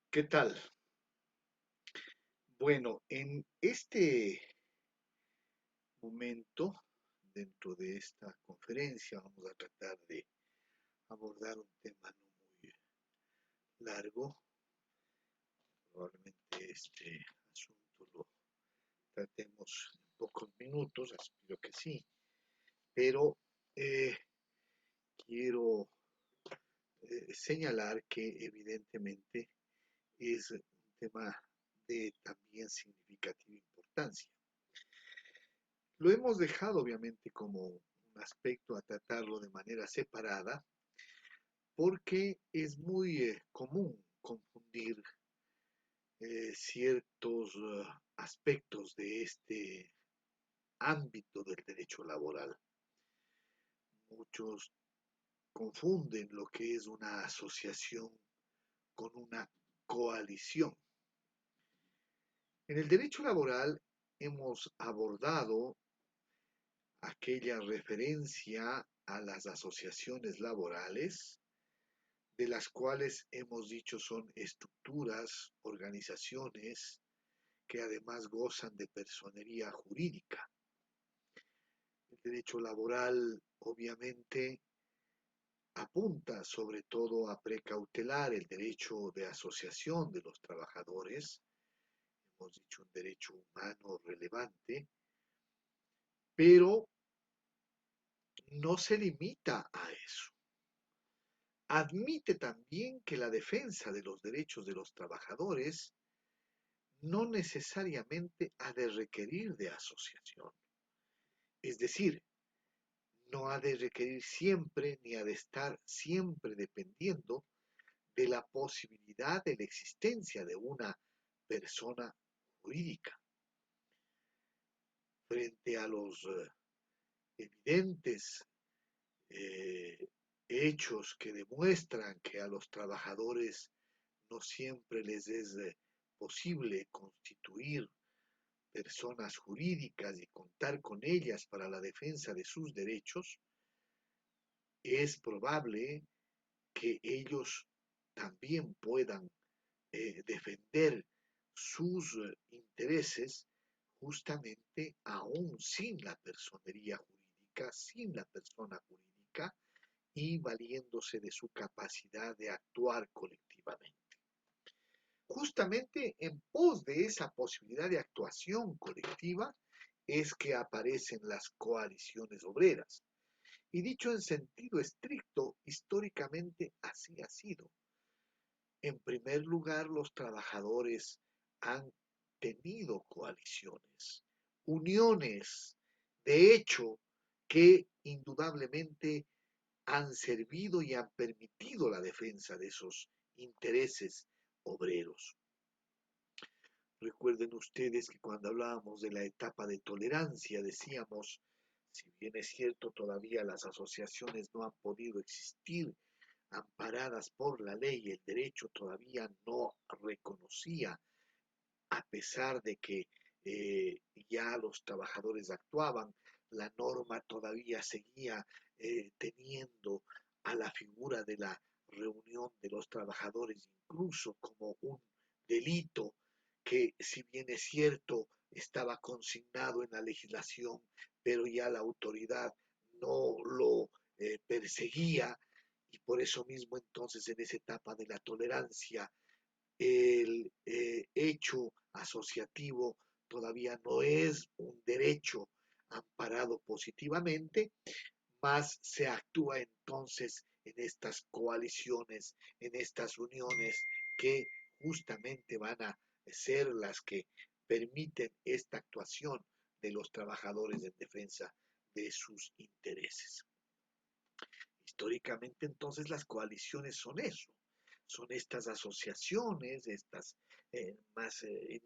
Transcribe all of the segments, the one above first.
¿Qué tal? Bueno, en este momento, dentro de esta conferencia, vamos a tratar de abordar un tema no muy largo. Probablemente este asunto lo tratemos en pocos minutos, espero que sí, pero eh, quiero señalar que evidentemente es un tema de también significativa importancia. Lo hemos dejado obviamente como un aspecto a tratarlo de manera separada porque es muy común confundir ciertos aspectos de este ámbito del derecho laboral. Muchos confunden lo que es una asociación con una coalición. En el derecho laboral hemos abordado aquella referencia a las asociaciones laborales, de las cuales hemos dicho son estructuras, organizaciones que además gozan de personería jurídica. El derecho laboral obviamente apunta sobre todo a precautelar el derecho de asociación de los trabajadores, hemos dicho un derecho humano relevante, pero no se limita a eso. Admite también que la defensa de los derechos de los trabajadores no necesariamente ha de requerir de asociación. Es decir, no ha de requerir siempre ni ha de estar siempre dependiendo de la posibilidad de la existencia de una persona jurídica. Frente a los evidentes eh, hechos que demuestran que a los trabajadores no siempre les es posible constituir personas jurídicas y contar con ellas para la defensa de sus derechos, es probable que ellos también puedan defender sus intereses justamente aún sin la personería jurídica, sin la persona jurídica y valiéndose de su capacidad de actuar colectivamente. Justamente en pos de esa posibilidad de actuación colectiva es que aparecen las coaliciones obreras. Y dicho en sentido estricto, históricamente así ha sido. En primer lugar, los trabajadores han tenido coaliciones, uniones, de hecho, que indudablemente han servido y han permitido la defensa de esos intereses obreros. Recuerden ustedes que cuando hablábamos de la etapa de tolerancia decíamos, si bien es cierto, todavía las asociaciones no han podido existir amparadas por la ley, el derecho todavía no reconocía, a pesar de que ya los trabajadores actuaban, la norma todavía seguía teniendo a la figura de la reunión de los trabajadores incluso como un delito que, si bien es cierto, estaba consignado en la legislación, pero ya la autoridad no lo perseguía y por eso mismo entonces en esa etapa de la tolerancia el hecho asociativo todavía no es un derecho amparado positivamente, más se actúa entonces en estas coaliciones, en estas uniones que justamente van a ser las que permiten esta actuación de los trabajadores en defensa de sus intereses. Históricamente entonces las coaliciones son eso, son estas asociaciones, estas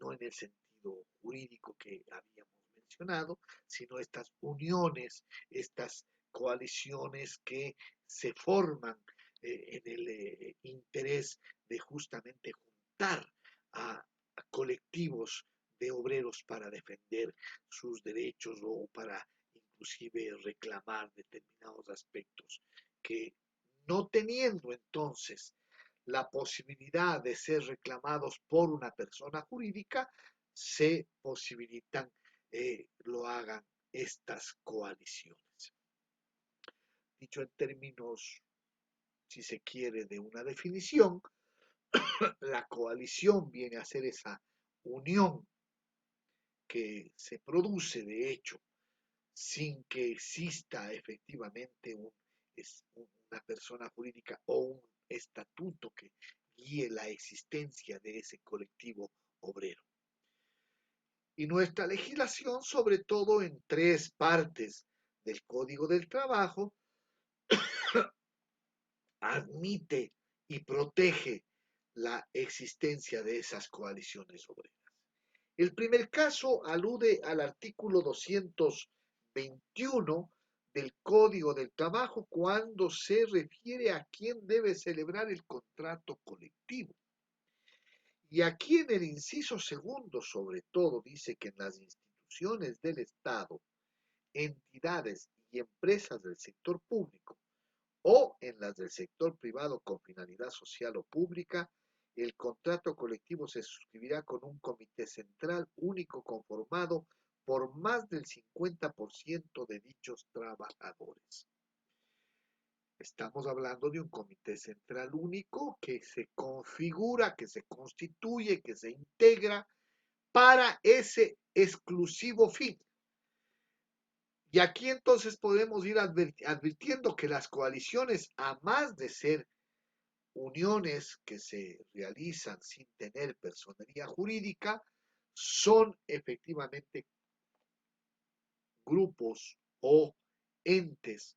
no en el sentido jurídico que habíamos mencionado, sino estas uniones, estas coaliciones que se forman en el interés de justamente juntar a colectivos de obreros para defender sus derechos o para inclusive reclamar determinados aspectos que no teniendo entonces la posibilidad de ser reclamados por una persona jurídica, se posibilitan, lo hagan estas coaliciones. Dicho en términos, si se quiere, de una definición, la coalición viene a ser esa unión que se produce, de hecho, sin que exista efectivamente una persona jurídica o un estatuto que guíe la existencia de ese colectivo obrero. Y nuestra legislación, sobre todo en tres partes del Código del Trabajo, admite y protege la existencia de esas coaliciones obreras. El primer caso alude al artículo 221 del Código del Trabajo cuando se refiere a quién debe celebrar el contrato colectivo. Y aquí en el inciso segundo, sobre todo, dice que en las instituciones del Estado, entidades y empresas del sector público o en las del sector privado con finalidad social o pública, el contrato colectivo se suscribirá con un comité central único conformado por más del 50% de dichos trabajadores. Estamos hablando de un comité central único que se configura, que se constituye, que se integra para ese exclusivo fin. Y aquí entonces podemos ir advirtiendo que las coaliciones, a más de ser uniones que se realizan sin tener personería jurídica, son efectivamente grupos o entes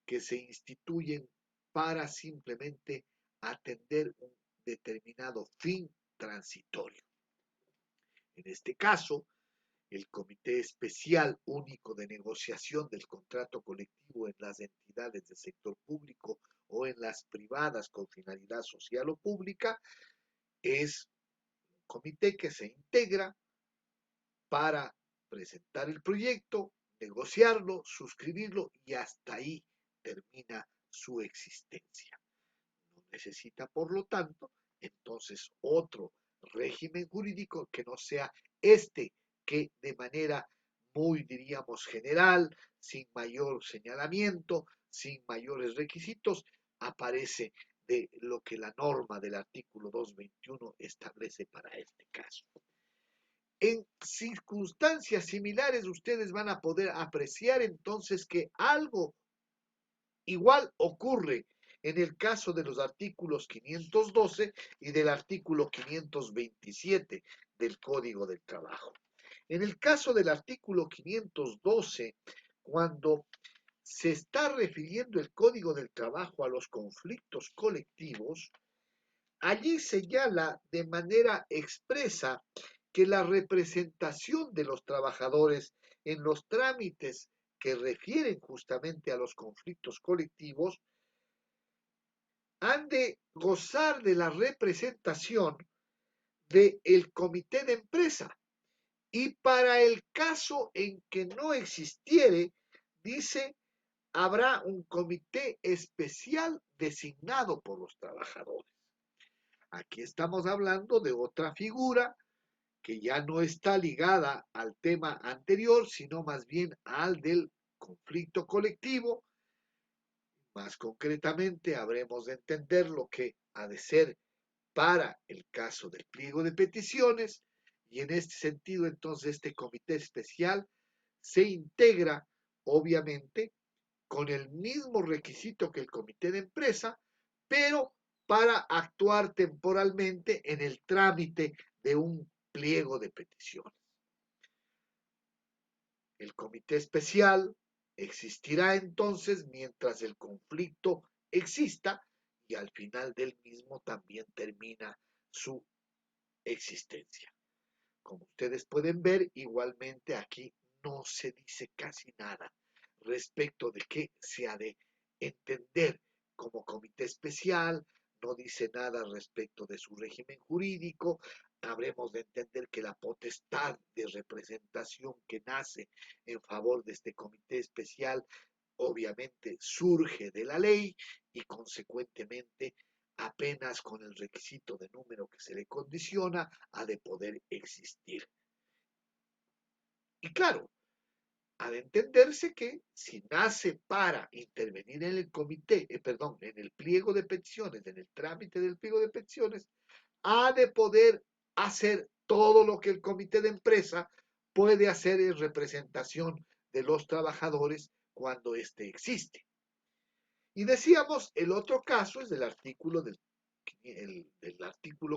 que se instituyen para simplemente atender un determinado fin transitorio. En este caso, el Comité Especial Único de Negociación del Contrato Colectivo en las entidades del sector público o en las privadas con finalidad social o pública es un comité que se integra para presentar el proyecto, negociarlo, suscribirlo y hasta ahí termina su existencia. No necesita, por lo tanto, entonces otro régimen jurídico que no sea este que de manera muy, diríamos, general, sin mayor señalamiento, sin mayores requisitos, aparece de lo que la norma del artículo 221 establece para este caso. En circunstancias similares ustedes van a poder apreciar entonces que algo igual ocurre en el caso de los artículos 512 y del artículo 527 del Código del Trabajo. En el caso del artículo 512, cuando se está refiriendo el Código del Trabajo a los conflictos colectivos, allí señala de manera expresa que la representación de los trabajadores en los trámites que refieren justamente a los conflictos colectivos han de gozar de la representación del comité de empresa. Y para el caso en que no existiere, dice, habrá un comité especial designado por los trabajadores. Aquí estamos hablando de otra figura que ya no está ligada al tema anterior, sino más bien al del conflicto colectivo. Más concretamente, habremos de entender lo que ha de ser para el caso del pliego de peticiones, y en este sentido, entonces, este comité especial se integra, obviamente, con el mismo requisito que el comité de empresa, pero para actuar temporalmente en el trámite de un pliego de peticiones. El comité especial existirá entonces mientras el conflicto exista y al final del mismo también termina su existencia. Como ustedes pueden ver, igualmente aquí no se dice casi nada respecto de qué se ha de entender como comité especial, no dice nada respecto de su régimen jurídico. Habremos de entender que la potestad de representación que nace en favor de este comité especial obviamente surge de la ley y consecuentemente apenas con el requisito de número que se le condiciona, ha de poder existir. Y claro, ha de entenderse que si nace para intervenir en el comité, perdón, en el pliego de peticiones, en el trámite del pliego de peticiones, ha de poder hacer todo lo que el comité de empresa puede hacer en representación de los trabajadores cuando éste existe. Y decíamos, el otro caso es del artículo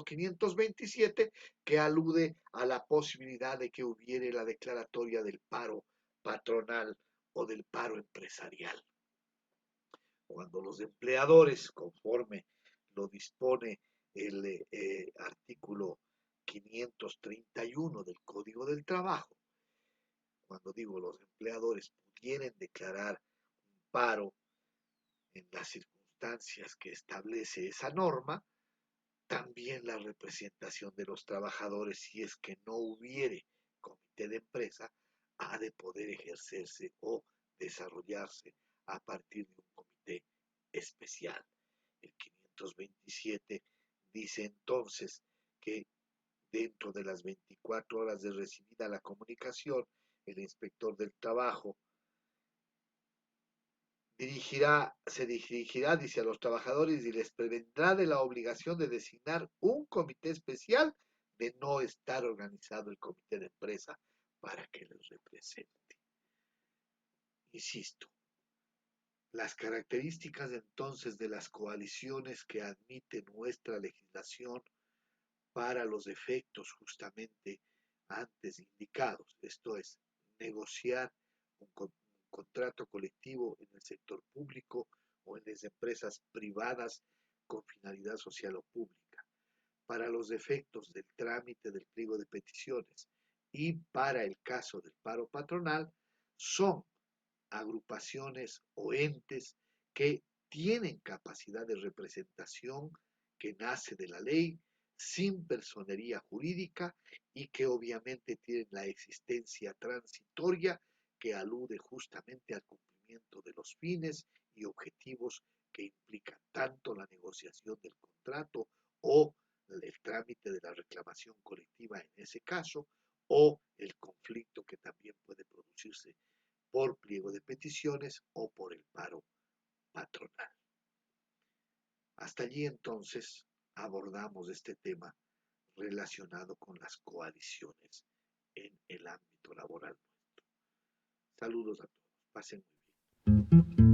527, que alude a la posibilidad de que hubiere la declaratoria del paro patronal o del paro empresarial. Cuando los empleadores, conforme lo dispone el artículo 531 del Código del Trabajo, cuando digo los empleadores pudieran declarar un paro en las circunstancias que establece esa norma, también la representación de los trabajadores, si es que no hubiere comité de empresa, ha de poder ejercerse o desarrollarse a partir de un comité especial. El 527 dice entonces que dentro de las 24 horas de recibida la comunicación, el inspector del trabajo se dirigirá, dice, a los trabajadores y les prevendrá de la obligación de designar un comité especial de no estar organizado el comité de empresa para que les represente. Insisto, las características entonces de las coaliciones que admite nuestra legislación para los efectos justamente antes indicados, esto es, negociar un contrato colectivo en el sector público o en las empresas privadas con finalidad social o pública, para los efectos del trámite del pliego de peticiones y para el caso del paro patronal, son agrupaciones o entes que tienen capacidad de representación que nace de la ley, sin personería jurídica y que obviamente tienen la existencia transitoria que alude justamente al cumplimiento de los fines y objetivos que implican tanto la negociación del contrato o el trámite de la reclamación colectiva en ese caso, o el conflicto que también puede producirse por pliego de peticiones o por el paro patronal. Hasta allí entonces abordamos este tema relacionado con las coaliciones en el ámbito laboral. Saludos a todos, pasen muy bien.